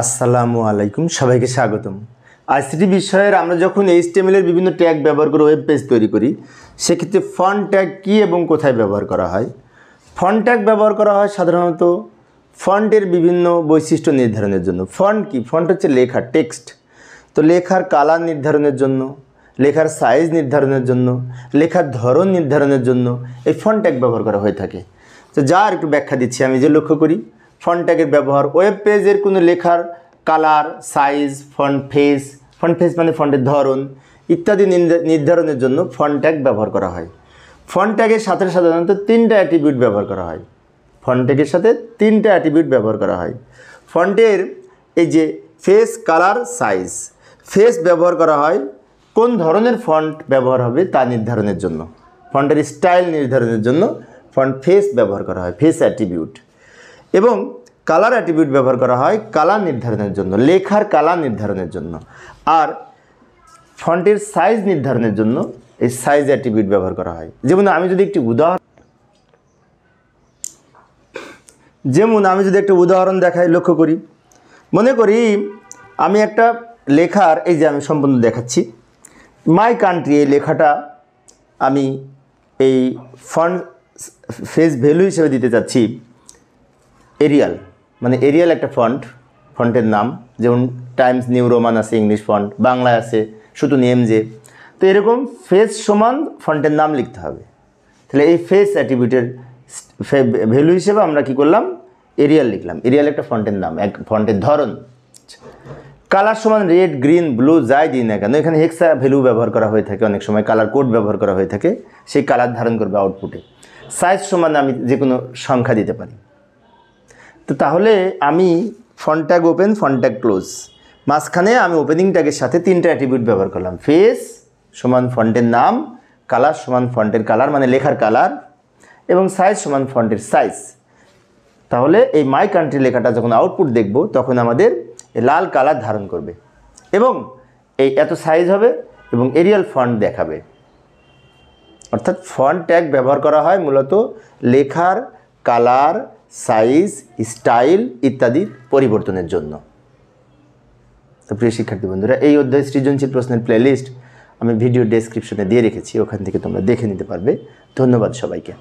আসসালামু আলাইকুম, সবাইকে স্বাগতম। আইসিটি বিষয়ের আমরা যখন HTML এর বিভিন্ন ট্যাগ ব্যবহার করে ওয়েব পেজ তৈরি করি, সেক্ষেত্রে ফন্ট ট্যাগ কী এবং কোথায় ব্যবহার করা হয়। ফন্ট ট্যাগ ব্যবহার করা হয় সাধারণত ফন্টের বিভিন্ন বৈশিষ্ট্য নির্ধারণের জন্য। ফন্ট কি? ফন্ট হচ্ছে লেখা, টেক্সট। তো লেখার কালার নির্ধারণের জন্য, লেখার সাইজ নির্ধারণের জন্য, লেখার ধরন নির্ধারণের জন্য এই ফন্ট ট্যাগ ব্যবহার করা হয়ে থাকে। তো যার একটু ব্যাখ্যা দিচ্ছি। আমি যে লক্ষ্য করি ফন্ট ট্যাগের ব্যবহার ওয়েব পেজের কোনো লেখার কালার, সাইজ, ফন্ট ফেস মানে ফন্টের ধরন ইত্যাদি নির্ধারণের জন্য ফন্ট ট্যাগ ব্যবহার করা হয়। ফন্ট ট্যাগের সাথে সাধারণত তিনটা অ্যাট্রিবিউট ব্যবহার করা হয়। ফন্ট ট্যাগের সাথে তিনটা অ্যাট্রিবিউট ব্যবহার করা হয়। ফন্টের এই যে ফেস, কালার, সাইজ। ফেস ব্যবহার করা হয় কোন ধরনের ফন্ট ব্যবহার হবে তা নির্ধারণের জন্য। ফন্টের স্টাইল নির্ধারণের জন্য ফন্ট ফেস ব্যবহার করা হয়, ফেস অ্যাট্রিবিউট। এবং কালার অ্যাট্রিবিউট ব্যবহার করা হয় কালার নির্ধারণের জন্য, লেখার কালার নির্ধারণের জন্য। আর ফন্টের সাইজ নির্ধারণের জন্য এই সাইজ অ্যাট্রিবিউট ব্যবহার করা হয়। যেমন আমি যদি একটি উদাহরণ দেখাই, লক্ষ্য করি। মনে করি আমি একটা লেখার, এই যে আমি সম্পূর্ণ দেখাচ্ছি, মাই কান্ট্রি, এই লেখাটা আমি এই ফন্ট ফেস ভ্যালু হিসেবে দিতে চাচ্ছি এরিয়াল, মানে এরিয়াল একটা ফন্টের নাম। যেমন টাইমস নিউ রোমান আছে, ইংলিশ ফন্ট, বাংলায় আছে শুধু নেমজে। তো এরকম ফেস সমান ফন্টের নাম লিখতে হবে। তাহলে এই ফেস অ্যাট্রিবিউটের ভ্যালু হিসেবে আমরা কি করলাম, এরিয়াল লিখলাম। এরিয়াল একটা ফন্টের নাম, এক ফন্টের ধরন। কালার সমান রেড, গ্রিন, ব্লু যাই দিই না কেন, এখানে হেক্সা ভ্যালু ব্যবহার করা হয়ে থাকে, অনেক সময় কালার কোড ব্যবহার করা হয়ে থাকে, সেই কালার ধারণ করবে আউটপুটে। সাইজ সমান আমি যে কোনো সংখ্যা দিতে পারি। তো তাহলে আমি font tag open, font tag close, মাঝখানে আমি ওপেনিং ট্যাগের সাথে তিনটা অ্যাট্রিবিউট ব্যবহার করলাম। ফেস সমান ফন্টের নাম, কালার সমান ফন্টের কালার মানে লেখার কালার, এবং সাইজ সমান ফন্টের সাইজ। তাহলে এই মাই কান্ট্রি লেখাটা যখন আউটপুট দেখব তখন আমাদের লাল কালার ধারণ করবে এবং এই এত সাইজ হবে এবং এরিয়াল ফন্ট দেখাবে। অর্থাৎ ফন্ট ট্যাগ ব্যবহার করা হয় মূলত লেখার কালার, সাইজ, স্টাইল ইত্যাদি পরিবর্তনের জন্য। তো প্রিয় শিক্ষার্থী বন্ধুরা, এই অধ্যায় সৃজনশীল প্রশ্নের প্লেলিস্ট আমি ভিডিও ডেসক্রিপশনে দিয়ে রেখেছি, ওখান থেকে তোমরা দেখে নিতে পারবে। ধন্যবাদ সবাইকে।